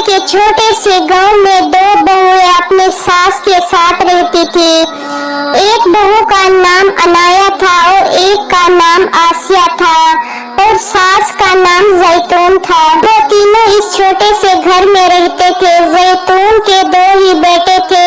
के छोटे से गांव में दो बहुएं अपने सास के साथ रहती थी। एक बहू का नाम अनाया था और एक का नाम आसिया था और सास का नाम जैतून था। वो तीनों इस छोटे से घर में रहते थे। जैतून के दो ही बेटे थे,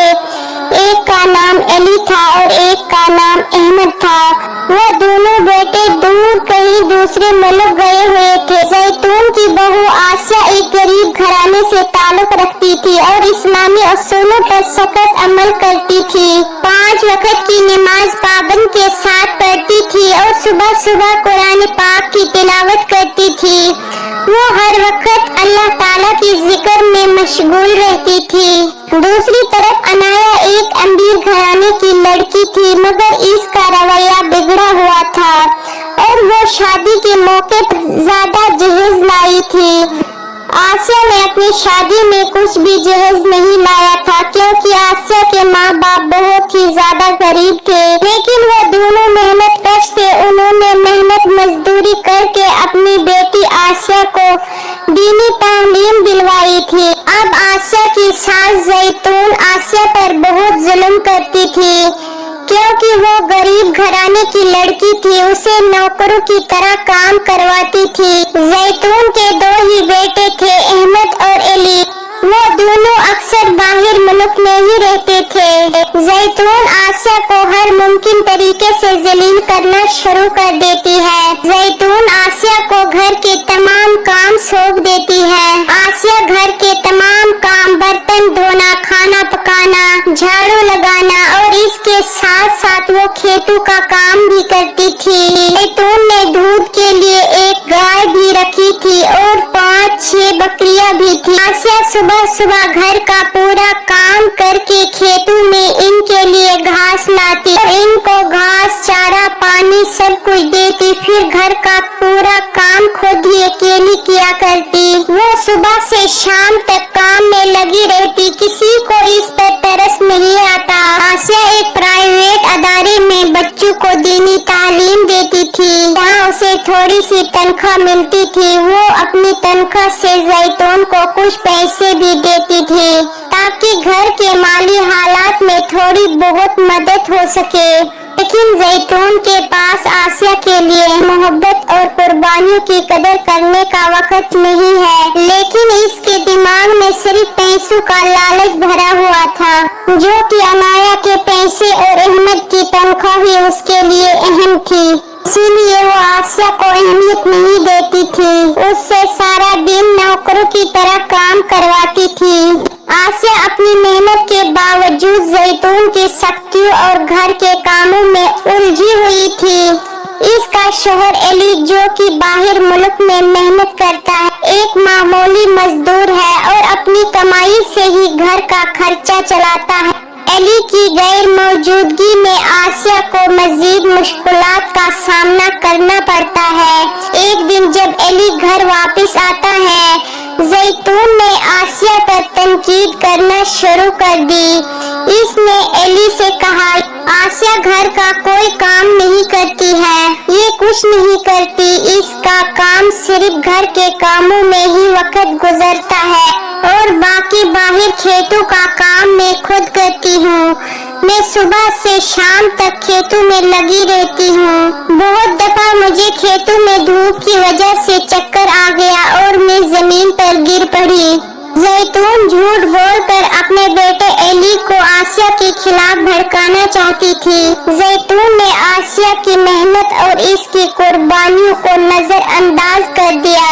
एक का नाम अली था और एक का नाम अहमद था। वो दोनों बेटे दूर कहीं दूसरे मुल्क गए हुए थे। जैतून की बहू आसिया एक गरीब घराने से ताल्लुक रखती थी और इस्लामी असूलों पर सख्त अमल करती थी। 5 वक्त की नमाज पाबंद के साथ पढ़ती थी और सुबह सुबह कुरान पाक की तिलावत करती थी। वो हर वक्त अल्लाह ताला की जिक्र में मशगूल रहती थी। दूसरी तरफ अनाया एक अमीर घराने की लड़की थी, मगर इसका रवैया बिगड़ा हुआ था और वो शादी के मौके पर ज्यादा जहेज लाई थी। आसिया ने अपनी शादी में कुछ भी जहेज नहीं लाया था, क्योंकि आसिया के माँ बाप बहुत ही ज्यादा गरीब थे। लेकिन वो दोनों मेहनत कश थे। उन्होंने मेहनत मजदूरी करके अपनी बेटी आसिया को दीनी तालीम दिलवाई थी। अब आसिया की सास जैतून आसिया पर बहुत जुल्म करती थी, क्योंकि वो गरीब घराने की लड़की थी। उसे नौकरों की तरह काम करवाती थी। जैतून के 2 ही बेटे थे, अहमद और अली। वो दोनों अक्सर बाहर मुल्क में ही रहते थे। जैतून आसिया को हर मुमकिन तरीके से जलील करना शुरू कर देती है। जैतून आसिया को घर के तमाम काम सौंप देती है। आसिया घर के तमाम काम, बर्तन धोना, खाना पकाना, झाड़ू लगाना और इसके साथ साथ वो खेतों का काम भी करती थी। जैतून ने दूध के लिए एक गाय भी रखी थी और 5-6 बकरियां भी थी। आसिया सुबह सुबह घर का पूरा काम करके खेतों में इनके लिए घास लाती और इनको घास, चारा, पानी सब कुछ देती। फिर घर का पूरा काम खुद ही अकेली किया करती। वो सुबह से शाम तक काम में लगी रहती। किसी को इस पर तरस नहीं आता। आसिया एक प्राइवेट अदारे में बच्चों को दीनी तालीम देती थी, जहाँ उसे थोड़ी सी तनख्वाह मिलती थी। वो अपनी तनख्वाह से जैतून को कुछ पैसे भी देती थी, ताकि घर के माली हालात में थोड़ी बहुत मदद हो सके। लेकिन जैतून के पास आसिया के लिए मोहब्बत और कुर्बानियों की कदर करने का वक्त नहीं है। लेकिन इसके दिमाग में सिर्फ पैसों का लालच भरा हुआ था, जो कि अनाया के पैसे और अहमद की तनख्वाह भी उसके लिए अहम थी। इसीलिए वो आसिया को अहमियत नहीं देती थी। उससे सारा दिन नौकरों की तरह काम करवाती थी। आसिया अपनी मेहनत के बावजूद जैतून की सख्तियों और घर के कामों में उलझी हुई थी। इसका शौहर अली, जो कि बाहर मुल्क में मेहनत करता है, एक मामूली मजदूर है और अपनी कमाई से ही घर का खर्चा चलाता है। अली की गैर मौजूदगी में आसिया को मजीद मुश्किलात का सामना करना पड़ता है। एक दिन जब अली घर वापस आता है, जैतून ने आसिया पर तनकीद करना शुरू कर दी। इसने अली से कहा, आसिया घर का कोई काम नहीं करती है, ये कुछ नहीं करती। इसका काम सिर्फ घर के कामों में ही वक्त गुजरता है और बाकी बाहर खेतों का काम मैं खुद करती हूँ। मैं सुबह से शाम तक खेतों में लगी रहती हूँ। बहुत दफा मुझे खेतों में धूप की वजह से चक्कर आ गया और मैं जमीन पर गिर पड़ी। जैतून झूठ बोलकर अपने बेटे अली को आसिया के खिलाफ भड़काना चाहती थी। जैतून ने आसिया की मेहनत और इसकी कुर्बानियों को नजरअंदाज कर दिया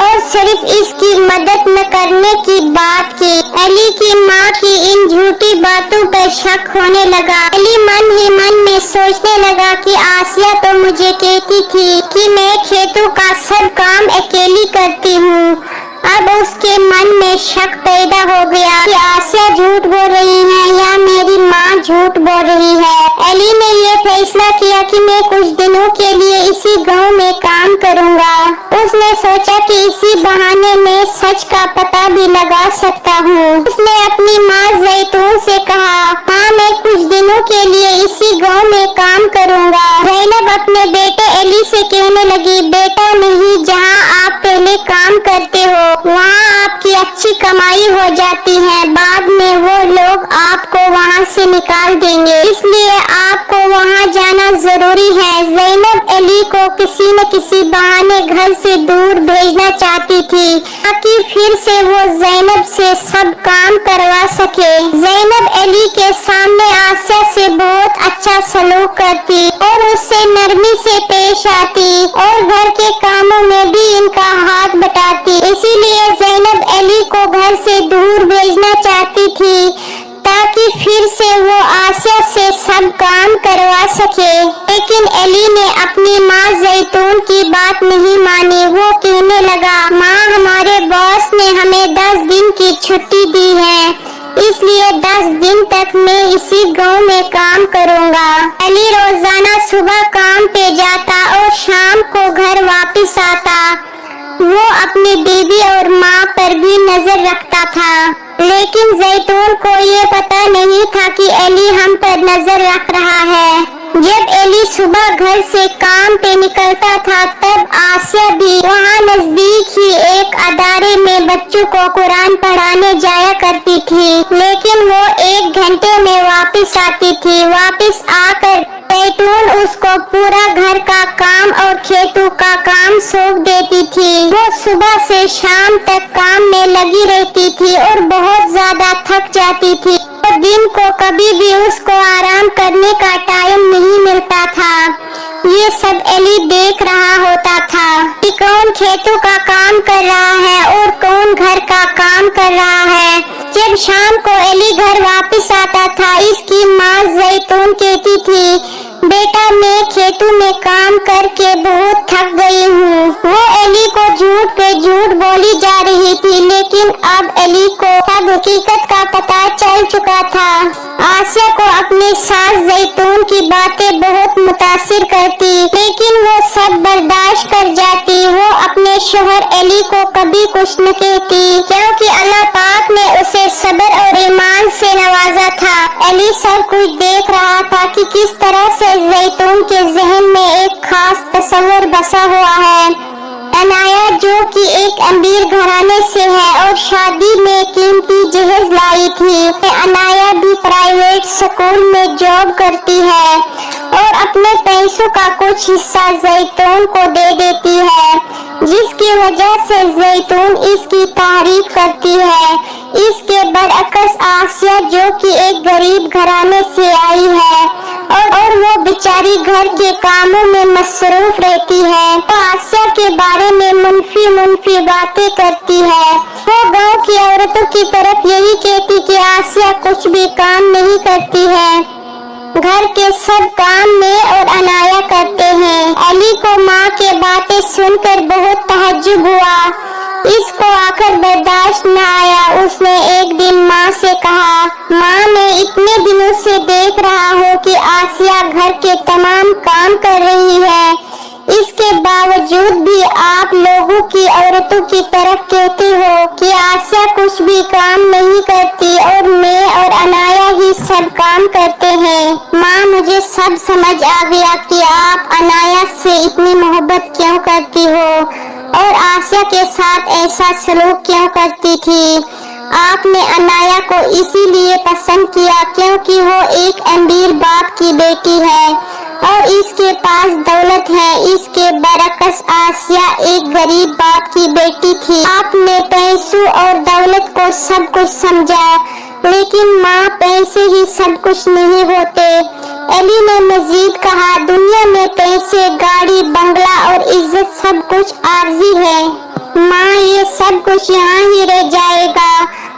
और सिर्फ इसकी मदद न करने की बात की। अली की माँ की इन झूठी बातों पर शक होने लगा। अली मन ही मन में सोचने लगा कि आसिया तो मुझे कहती थी कि मैं खेतों का सब काम अकेली करती हूँ। अब उसके मन में शक पैदा हो गया कि आसिया झूठ बोल रही है या मेरी माँ झूठ बोल रही है। अली ने ये फैसला किया कि मैं कुछ दिनों के लिए इसी गांव में काम करूंगा। उसने सोचा कि इसी बहाने में सच का पता भी लगा सकता हूँ। उसने अपनी माँ जैतून से कहा, हाँ मैं कुछ दिनों के लिए इसी गांव में काम करूंगा। ज़ैनब अपने बेटे अली से कहने लगी, बेटा नहीं, जहाँ आप पहले काम करते हो वहाँ आपकी अच्छी कमाई हो जाती है, बाद में वो लोग आपको वहाँ से निकाल देंगे, इसलिए आपको वहाँ जाना जरूरी है। ज़ैनब अली को किसी न किसी बहाने घर से दूर भेजना चाहती थी ताकि फिर से वो ज़ैनब से सब काम करवा सके। ज़ैनब अली के सामने आसिया से बहुत अच्छा सलूक करती और उससे नरमी से पेश आती और घर के कामों में भी इनका हाथ बटाती। इसीलिए ज़ैनब अली को घर से दूर भेजना चाहती थी ताकि फिर से वो आसिया से सब काम करवा सके। लेकिन अली ने अपनी माँ जैतून की बात नहीं मानी। वो कहने लगा, माँ, हमारे बॉस ने हमें 10 दिन की छुट्टी दी है, इसलिए 10 दिन तक मैं इसी गांव में काम करूंगा। अली रोजाना सुबह काम पे जाता और शाम को घर वापस आता। वो अपनी बीवी और माँ पर भी नजर रखता था, लेकिन जैतून को ये पता नहीं था कि अली हम पर नजर रख रहा है। जब अली सुबह घर से काम पे निकलता था तब आसिया भी वहाँ नजदीक ही एक अदारे में बच्चों को कुरान पढ़ाने जाया करती थी, लेकिन वो 1 घंटे में वापस आती थी। वापस आकर जैतून उसको पूरा घर का काम और खेतों का काम सौंप देती थी। वो सुबह से शाम तक काम में लगी रहती थी और बहुत ज्यादा थक जाती थी और दिन को कभी भी उसको आराम करने का टाइम नहीं मिलता था। ये सब अली देख रहा होता था कि कौन खेतों का काम कर रहा है और कौन घर का काम कर रहा है। जब शाम को अली घर वापस आता था, इसकी माँ जैतून कहती थी, बेटा, मैं खेतों में काम करके बहुत थक गई हूँ। वो अली को झूठ पे झूठ बोली जा रही थी, लेकिन अब अली को सब हकीकत का पता चल चुका था। आसिया को अपनी सास जैतून की बातें बहुत मुतासिर करती, लेकिन वो सब बर्दाश्त कर जाती। वो अपने शोहर अली को कभी कुछ न कहती, क्योंकि अल्लाह पाक ने उसे सब्र और ईमान से नवाजा था। अली सब कुछ देख रहा था कि किस तरह से जैतून के जहन में एक खास तस्वीर बसा हुआ है। अनाया, जो कि एक अमीर घराने से है और शादी में कीमती जहेज लाई थी। अनाया भी प्राइवेट स्कूल में जॉब करती है और अपने पैसों का कुछ हिस्सा जैतून को दे देती है, जिसकी वजह से जैतून इसकी तारीफ करती है। इसके बरअक्स आसिया, जो कि एक गरीब घराने से आई है और वो बेचारी घर के कामों में मसरूफ रहती है, तो आसिया के बारे में मुनफी बातें करती है। वो गांव की औरतों की तरफ यही कहती कि आसिया कुछ भी काम नहीं करती है, घर के सब काम में और अनाया करते हैं। अली को माँ के बातें सुनकर बहुत तहज्जुब हुआ। इसको आकर बर्दाश्त न आया। उसने एक दिन माँ से कहा, माँ, मैं इतने दिनों से देख रहा हूँ कि आसिया घर के तमाम काम कर रही है, इसके बावजूद भी आप लोगों की औरतों की तरफ कहते हो कि आसिया कुछ भी काम नहीं करती और मैं और अनाया ही सब काम करते हैं। माँ, मुझे सब समझ आ गया कि आप अनाया से इतनी मोहब्बत क्यों करती हो और आसिया के साथ ऐसा सलूक क्यों करती थी। आपने अनाया को इसीलिए पसंद किया क्योंकि वो एक अमीर बाप की बेटी है और इसके पास दौलत है। इसके बरअक्स आसिया एक गरीब बाप की बेटी थी। आपने पैसों और दौलत को सब कुछ समझा, लेकिन माँ, पैसे ही सब कुछ नहीं होते। अली ने मजीद कहा, दुनिया में पैसे, गाड़ी, बंगला और इज्जत सब कुछ आर्जी है। माँ, ये सब कुछ यहाँ ही रह जाएगा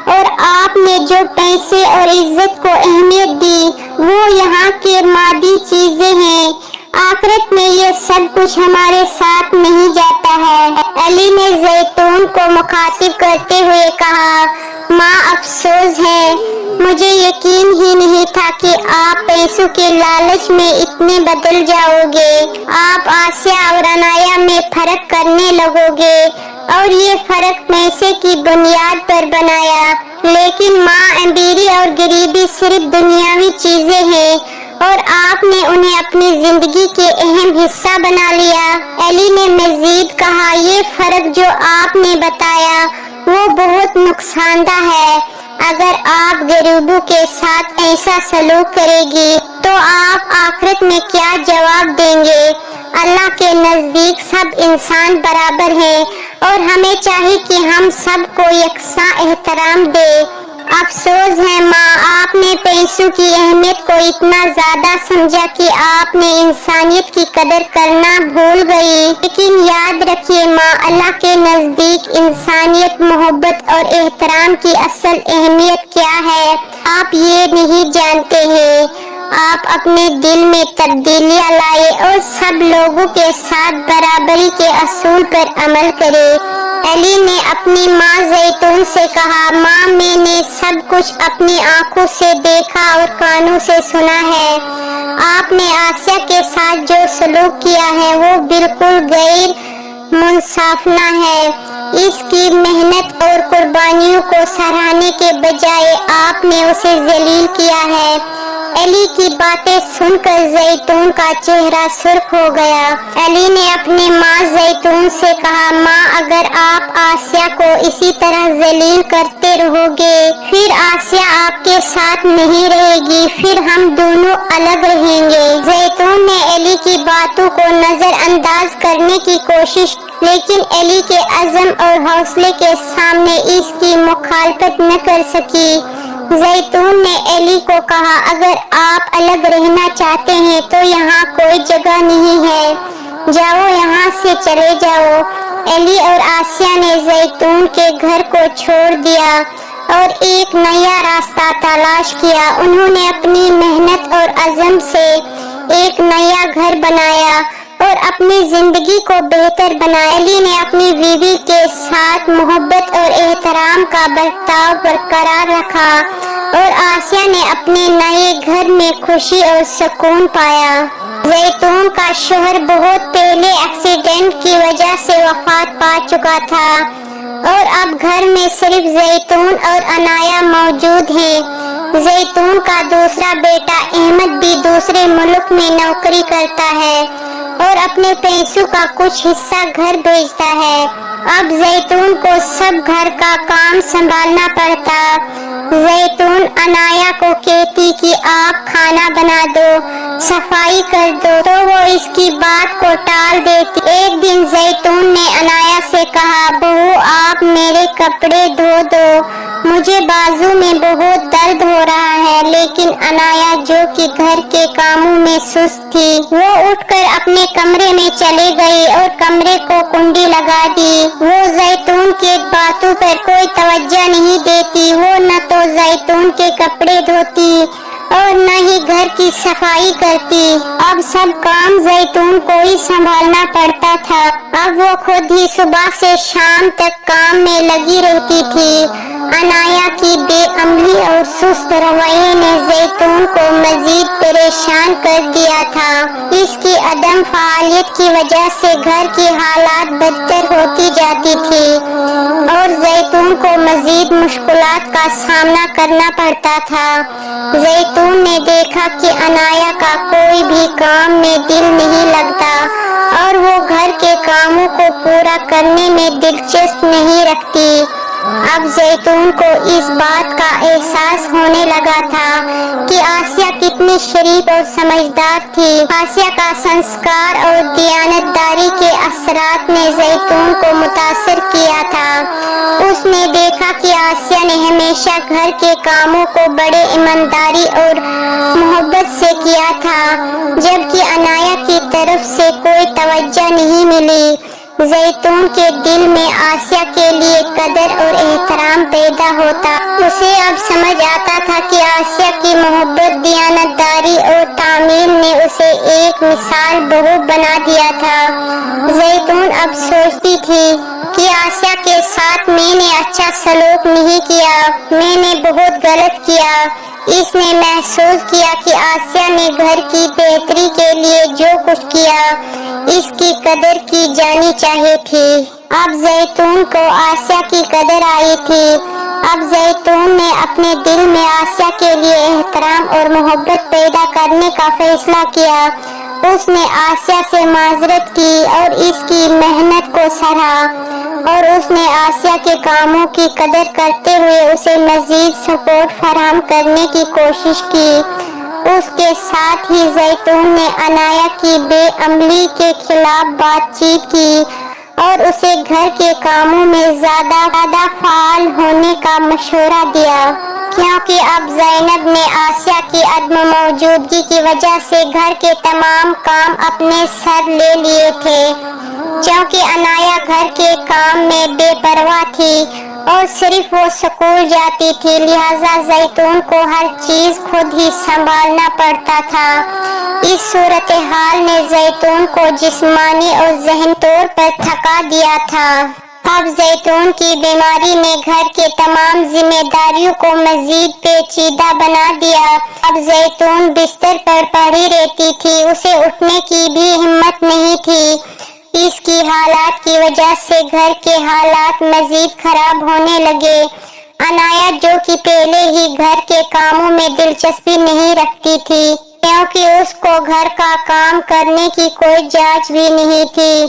और आपने जो पैसे और इज्जत को अहमियत दी वो यहाँ के मादी चीजें हैं। आखिरत में ये सब कुछ हमारे साथ नहीं जाता है। अली ने जैतून को मुखातिब करते हुए कहा, माँ, अफसोस है, मुझे यकीन ही नहीं था कि आप पैसों के लालच में इतने बदल जाओगे। आप आसिया और अनाया में फर्क करने लगोगे और ये फर्क पैसे की बुनियाद पर बनाया। लेकिन माँ, अमीरी और गरीबी सिर्फ दुनियावी चीजें हैं और आपने उन्हें अपनी जिंदगी के अहम हिस्सा बना लिया। अली ने मजीद कहा, ये फर्क जो आपने बताया वो बहुत नुकसान दह है। अगर आप गरीबों के साथ ऐसा सलूक करेगी तो आप आखिरत में क्या जवाब देंगे। अल्लाह के नजदीक सब इंसान बराबर हैं और हमें चाहिए कि हम सबको यकसा एहतराम दें। अफसोस है माँ, आपने पैसों की अहमियत को इतना ज्यादा समझा कि आपने इंसानियत की कदर करना भूल गई। लेकिन याद रखिए माँ, अल्लाह के नजदीक इंसानियत, मोहब्बत और एहतराम की असल अहमियत क्या है आप ये नहीं जानते हैं। आप अपने दिल में तब्दीलियां लाए और सब लोगों के साथ बराबरी के असूल पर अमल करें। अली ने अपनी माँ जैतून से कहा, माँ मैंने सब कुछ अपनी आंखों से देखा और कानों से सुना है। आपने आसिया के साथ जो सलूक किया है वो बिल्कुल गैर मुंसाफना है। इसकी मेहनत और कुर्बानियों को सराहने के बजाय आपने उसे जलील किया है। अली की बातें सुनकर जैतून का चेहरा सुर्ख हो गया। अली ने अपनी माँ जैतून से कहा, माँ अगर आप आसिया को इसी तरह जलील करते रहोगे फिर आसिया आपके साथ नहीं रहेगी, फिर हम दोनों अलग रहेंगे। जैतून ने अली की बातों को नजरअंदाज करने की कोशिश, लेकिन अली के अज़म और हौसले के सामने इसकी मुखालफत न कर सकी। जैतून ने अली को कहा, अगर आप अलग रहना चाहते हैं तो यहाँ कोई जगह नहीं है, जाओ यहाँ से चले जाओ। अली और आसिया ने जैतून के घर को छोड़ दिया और एक नया रास्ता तलाश किया। उन्होंने अपनी मेहनत और अज़म से एक नया घर बनाया और अपनी जिंदगी को बेहतर बनाया। अली ने अपनी बीवी के साथ मोहब्बत और एहतराम का बर्ताव बरकरार रखा और आसिया ने अपने नए घर में खुशी और सुकून पाया। जैतून का शौहर बहुत पहले एक्सीडेंट की वजह से वफात पा चुका था और अब घर में सिर्फ जैतून और अनाया मौजूद हैं। जैतून का दूसरा बेटा अहमद भी दूसरे मुल्क में नौकरी करता है और अपने पैसों का कुछ हिस्सा घर भेजता है। अब जैतून को सब घर का काम संभालना पड़ता। जैतून अनाया को कहती कि आप खाना बना दो, सफाई कर दो, तो वो इसकी बात को टाल देती। एक दिन जैतून ने अनाया से कहा, बहू आप मेरे कपड़े धो दो, मुझे बाजू में बहुत दर्द हो रहा है। लेकिन अनाया जो कि घर के कामों में सुस्त थी, वो उठकर अपने कमरे में चली गई और कमरे को कुंडी लगा दी। वो जैतून के बातों पर कोई तवज्जो नहीं देती। वो न तो जैतून के कपड़े धोती और न ही घर की सफाई करती। अब सब काम जैतून को ही संभालना पड़ता था। अब वो खुद ही सुबह से शाम तक काम में लगी रहती थी। अनाया की बेअमली और सुस्त रवैये ने जैतून को मजीद परेशान कर दिया था। इसकी अदम फालियत की वजह से घर की हालात बदतर होती जाती थी और जैतून को मजीद मुश्किलात का सामना करना पड़ता था। जैतून ने देखा कि अनाया का कोई भी काम में दिल नहीं लगता और वो घर के कामों को पूरा करने में दिलचस्प नहीं रखती। अब जैतून को इस बात का एहसास होने लगा था कि आसिया कितनी शरीफ और समझदार थी। आसिया का संस्कार और दियानतदारी के असरात ने जैतून को मुतासिर किया था। उसने देखा कि आसिया ने हमेशा घर के कामों को बड़े ईमानदारी और मोहब्बत से किया था, जबकि अनाया की तरफ से कोई तवज्जो नहीं मिली। जैतून के दिल में आसिया के लिए कदर और एहतराम पैदा होता। उसे अब समझ आता था कि आसिया की मोहब्बत, दियानतदारी और तामील ने उसे एक मिसाल बहू बना दिया था। जैतून अब सोचती थी कि आसिया के साथ मैंने अच्छा सलूक नहीं किया, मैंने बहुत गलत किया। इसने महसूस किया कि आसिया ने घर की बेहतरी के लिए जो कुछ किया इसकी कदर की जानी चाहिए थी। अब जैतून को आसिया की कदर आई थी। अब जैतून ने अपने दिल में आसिया के लिए एहतराम और मोहब्बत पैदा करने का फैसला किया। उसने आसिया से माजरत की और इसकी मेहनत को सराहा। اور اس نے آسیہ کے کاموں کی قدر کرتے ہوئے اسے مزید سپورٹ فراہم کرنے کی کوشش کی۔ اس کے ساتھ ہی زیتون نے عنایہ کی بے عملی کے خلاف بات چیت کی اور اسے گھر کے کاموں میں زیادہ فعال ہونے کا مشورہ دیا، کیونکہ اب زینب نے آسیہ کی عدم موجودگی کی وجہ سے گھر کے تمام کام اپنے سر لے لیے تھے۔ چونکہ عنایہ گھر کے کام میں بے پرواہ تھی اور صرف وہ اسکول جاتی تھی، لہٰذا زیتون کو ہر چیز خود ہی سنبھالنا پڑتا تھا۔ اس صورتحال نے زیتون کو جسمانی اور ذہنی طور پر تھکا دیا تھا۔ اب زیتون کی بیماری نے گھر کے تمام ذمہ داریوں کو مزید پیچیدہ بنا دیا۔ اب زیتون بستر پر پڑی رہتی تھی، اسے اٹھنے کی بھی ہمت نہیں تھی۔ اس کی حالت کی وجہ سے گھر کے حالات مزید خراب ہونے لگے۔ عنایہ جو کہ پہلے ہی گھر کے کاموں میں دلچسپی نہیں رکھتی تھی، کیونکہ اس کو گھر کا کام کرنے کی کوئی جانچ بھی نہیں تھی۔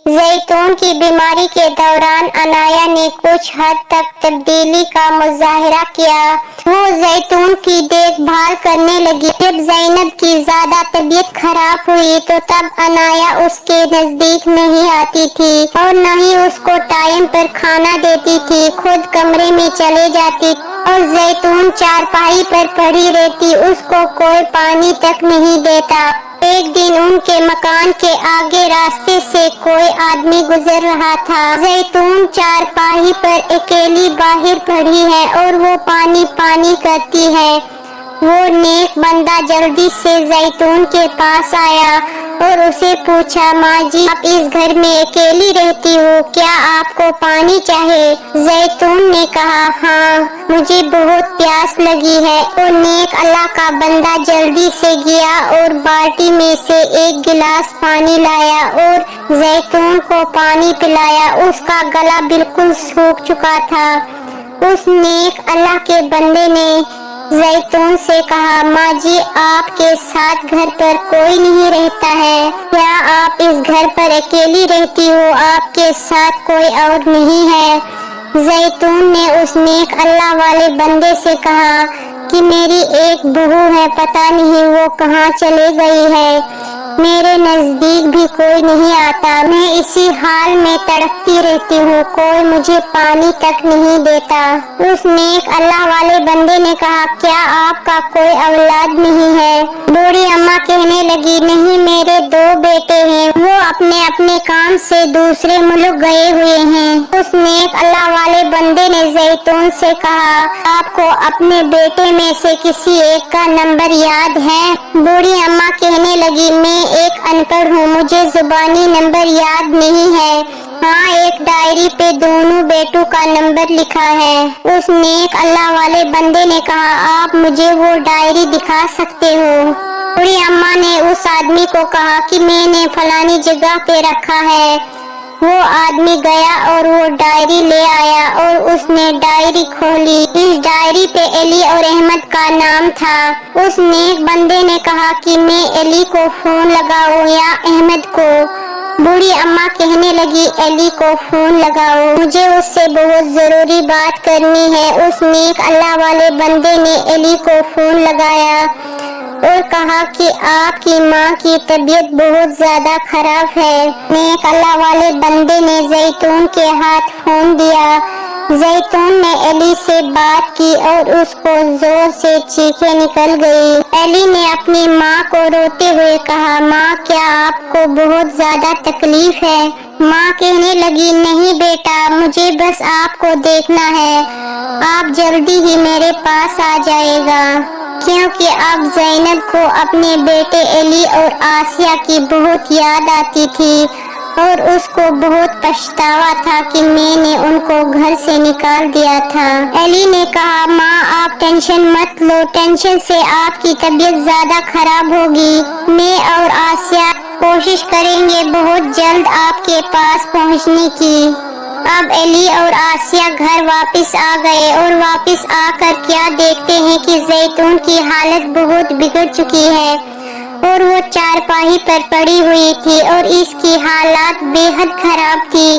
زیتون کی بیماری کے دوران عنایہ نے کچھ حد تک تبدیلی کا مظاہرہ کیا۔ وہ زیتون کی دیکھ بھال کرنے لگی۔ جب زینب کی زیادہ طبیعت خراب ہوئی تو تب عنایہ اس کے نزدیک نہیں آتی تھی اور نہ ہی اس کو ٹائم پر کھانا دیتی تھی، خود کمرے میں چلے جاتی اور زیتون چارپائی پر پڑی رہتی، اس کو کوئی پانی تک نہیں دیتا۔ ایک دن ان کے مکان کے آگے راستے سے کوئی آدمی گزر رہا تھا۔ زیتون چارپائی پر اکیلی باہر پڑی ہے اور وہ پانی کرتی ہے۔ وہ نیک بندہ جلدی سے زیتون کے پاس آیا اور اسے پوچھا، ماں جی آپ اس گھر میں اکیلی رہتی ہو، کیا آپ کو پانی چاہے؟ زیتون نے کہا، ہاں مجھے بہت پیاس لگی ہے۔ وہ نیک اللہ کا بندہ جلدی سے گیا اور بالٹی میں سے ایک گلاس پانی لایا اور زیتون کو پانی پلایا۔ اس کا گلا بالکل سوکھ چکا تھا۔ اس نیک اللہ کے بندے نے زیتون سے کہا، ماں جی آپ کے ساتھ گھر پر کوئی نہیں رہتا ہے، کیا آپ اس گھر پر اکیلی رہتی ہو، آپ کے ساتھ کوئی اور نہیں ہے؟ زیتون نے اس نیک اللہ والے بندے سے کہا کہ میری ایک بہو ہے، پتہ نہیں وہ کہاں چلے گئی ہے، میرے نزدیک بھی کوئی نہیں آتا، میں اسی حال میں تڑپتی رہتی ہوں، کوئی مجھے پانی تک نہیں دیتا۔ اس نیک اللہ والے بندے نے کہا، کیا آپ کا کوئی اولاد نہیں ہے؟ بوڑھی اماں کہنے لگی، نہیں میرے 2 بیٹے ہیں، وہ اپنے کام سے دوسرے ملک گئے ہوئے ہیں۔ اس نیک اللہ والے بندے نے زیتون سے کہا، آپ کو اپنے بیٹے میں سے کسی ایک کا نمبر یاد ہے؟ بوڑھی اماں کہنے لگی، میں ایک ان پڑھ ہوں، مجھے زبانی نمبر یاد نہیں ہے، ہاں ایک ڈائری پہ دونوں بیٹوں کا نمبر لکھا ہے۔ اس نیک اللہ والے بندے نے کہا، آپ مجھے وہ ڈائری دکھا سکتے ہو؟ بوڑھی اماں نے اس آدمی کو کہا کہ میں نے فلانی جگہ پہ رکھا ہے۔ وہ آدمی گیا اور وہ ڈائری لے آیا اور اس نے ڈائری کھولی۔ اس ڈائری پہ علی اور احمد کا نام تھا۔ اس نیک بندے نے کہا کہ میں علی کو فون لگاؤں یا احمد کو؟ بوڑھی اماں کہنے لگی، علی کو فون لگاؤ، مجھے اس سے بہت ضروری بات کرنی ہے۔ اس نیک اللہ والے بندے نے علی کو فون لگایا اور کہا کہ آپ کی ماں کی طبیعت بہت زیادہ خراب ہے۔ نیک اللہ والے بندے نے زیتون کے ہاتھ فون دیا۔ زیتون نے علی سے بات کی اور اس کو زور سے چیخیں نکل گئی۔ علی نے اپنی ماں کو روتے ہوئے کہا، ماں کیا آپ کو بہت زیادہ تکلیف ہے؟ ماں کہنے لگی، نہیں بیٹا، مجھے بس آپ کو دیکھنا ہے، آپ جلدی ہی میرے پاس آ جائے گا، کیونکہ اب زینب کو اپنے بیٹے علی اور آسیہ کی بہت یاد آتی تھی اور اس کو بہت پچھتاوا تھا کہ میں نے ان کو گھر سے نکال دیا تھا۔ علی نے کہا، ماں آپ ٹینشن مت لو، ٹینشن سے آپ کی طبیعت زیادہ خراب ہوگی، میں اور آسیہ کوشش کریں گے بہت جلد آپ کے پاس پہنچنے کی۔ اب علی اور آسیہ گھر واپس آ گئے اور واپس آ کر کیا دیکھتے ہیں کہ زیتون کی حالت بہت بگڑ چکی ہے اور وہ چارپائی پر پڑی ہوئی تھی اور اس کی حالت بے حد خراب تھی۔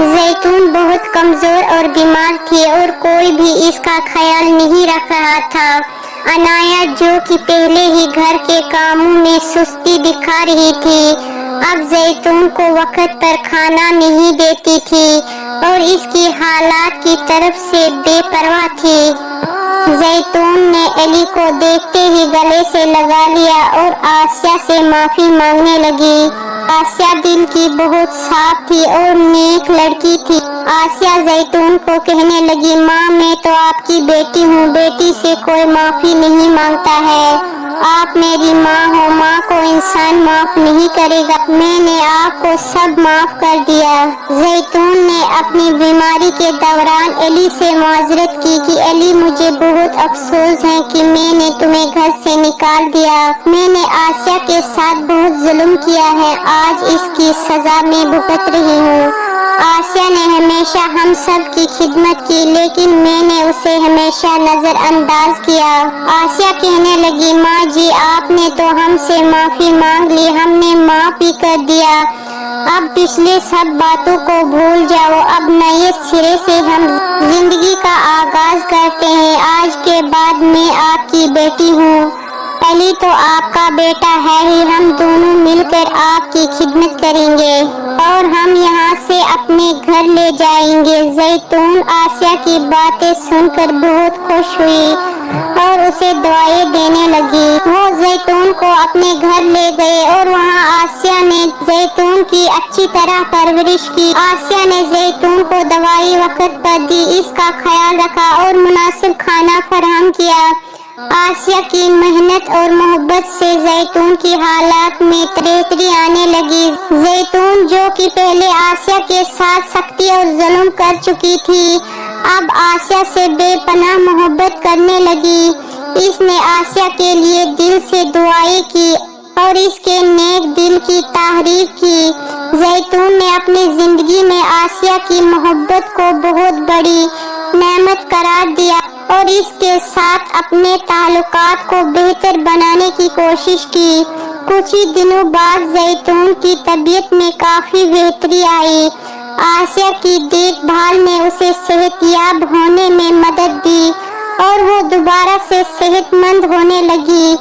जैतून बहुत कमजोर और बीमार थी और कोई भी इसका ख्याल नहीं रख रहा था। अनाया, जो कि पहले ही घर के कामों में सुस्ती दिखा रही थी, अब जैतून को वक्त पर खाना नहीं देती थी और इसकी हालात की तरफ से बेपरवाह थी। जैतून ने एली को देखते ही गले से लगा लिया और आसिया से माफी मांगने लगी। आसिया दिल की बहुत साफ थी और नेक लड़की थी। आसिया जैतून को कहने लगी, माँ, मैं तो आपकी बेटी हूँ, बेटी से कोई माफी नहीं मांगता है। आप मेरी माँ हो, माँ को इंसान माफ नहीं करेगा। मैंने आपको सब माफ कर दिया। जैतून ने अपनी बीमारी के दौरान एली से माजरत की कि एली, मुझे बहुत अफसोस है कि मैंने तुम्हें घर से निकाल दिया। मैंने आसिया के साथ बहुत जुल्म किया है, आज इसकी सजा मैं भुगत रही हूँ। आसिया ने हमेशा हम सब की खिदमत की, लेकिन मैंने उसे हमेशा नजरअंदाज किया। आसिया कहने लगी, माँ जी, आपने तो हमसे माफी मांग ली, हमने माफ ही कर दिया। अब पिछले सब बातों को भूल जाओ, अब नए सिरे से हम जिंदगी का आगाज करते हैं। आज के बाद मैं आपकी बेटी हूँ, एली तो आपका बेटा है ही। हम दोनों मिलकर आपकी खिदमत करेंगे और हम यहाँ से अपने घर ले जाएंगे। जैतून आसिया की बातें सुनकर बहुत खुश हुई और उसे दुआएं देने लगी। वो जैतून को अपने घर ले गए और वहाँ आसिया ने जैतून की अच्छी तरह परवरिश की। आसिया ने जैतून को दवाई वक्त पर दी, इसका ख्याल रखा और मुनासिब खाना फराहम किया। आसिया की मेहनत और मोहब्बत से जैतून की हालात में बेहतरी आने लगी। जैतून, जो कि पहले आसिया के साथ सख्ती और जुल्म कर चुकी थी, अब आसिया से बेपनाह मोहब्बत करने लगी। इसने आसिया के लिए दिल से दुआएं की और इसके नेक दिल की तारीफ की। जैतून ने अपनी जिंदगी में आसिया की मोहब्बत को बहुत बड़ी नेमत करार दिया और इसके साथ अपने ताल्लुकात को बेहतर बनाने की कोशिश की। कुछ ही दिनों बाद जैतून की तबीयत में काफी बेहतरी आई। आसिया की देखभाल ने उसे सेहतयाब होने में मदद दी और वो दोबारा से सेहतमंद होने लगी।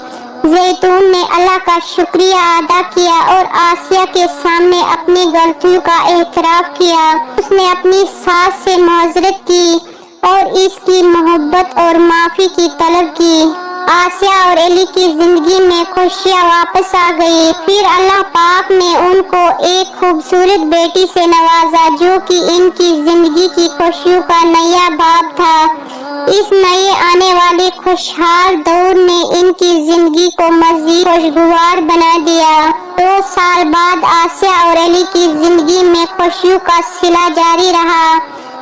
जैतून ने अल्लाह का शुक्रिया अदा किया और आसिया के सामने अपनी गलतियों का एतराफ किया। उसने अपनी सास से माजरत की और इसकी मोहब्बत और माफी की तलब की। आसिया और एली की जिंदगी में खुशियाँ वापस आ गई। फिर अल्लाह पाक ने उनको एक खूबसूरत बेटी से नवाजा, जो कि इनकी जिंदगी की खुशियों का नया बाब था। इस नए आने वाले खुशहाल दौर ने इनकी जिंदगी को मजीद खुशगवार बना दिया। 2 साल बाद आसिया और एली की जिंदगी में खुशियों का सिला जारी रहा।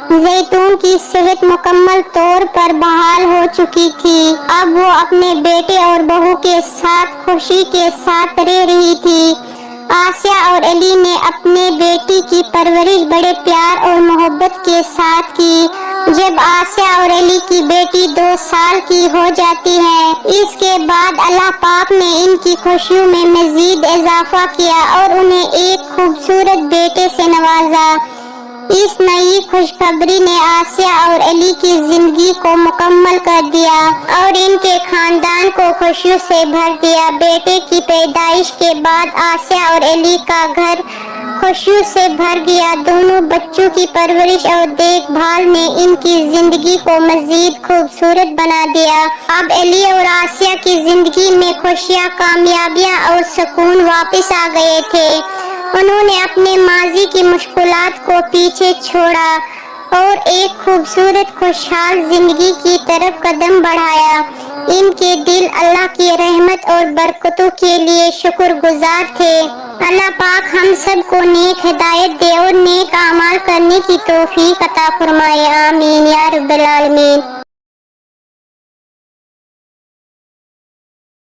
जैतून की सेहत मुकम्मल तौर पर बहाल हो चुकी थी। अब वो अपने बेटे और बहू के साथ खुशी के साथ रह रही थी। आसिया और एली ने अपने बेटी की परवरिश बड़े प्यार और मोहब्बत के साथ की। जब आसिया और एली की बेटी 2 साल की हो जाती है, इसके बाद अल्लाह पाक ने इनकी खुशियों में मजीद इजाफा किया और उन्हें एक खूबसूरत बेटे से नवाजा। इस नई खुशखबरी ने आसिया और एली की जिंदगी को मुकम्मल कर दिया और इनके खानदान को खुशियों से भर दिया। बेटे की पैदाइश के बाद आसिया और एली का घर खुशियों से भर गया। दोनों बच्चों की परवरिश और देखभाल ने इनकी जिंदगी को मजीद खूबसूरत बना दिया। अब एली और आसिया की जिंदगी में खुशियाँ, कामयाबियाँ और सुकून वापस आ गए थे। उन्होंने अपने माजी की मुश्किलात को पीछे छोड़ा और एक खूबसूरत खुशहाल जिंदगी की तरफ कदम बढ़ाया। इनके दिल अल्लाह की रहमत और बरकतों के लिए शुक्रगुजार थे। अल्लाह पाक हम सब को नेक हिदायत दे और नेक अमाल करने की तौफीक अता फरमाए। आमीन या रब्बल आलमीन।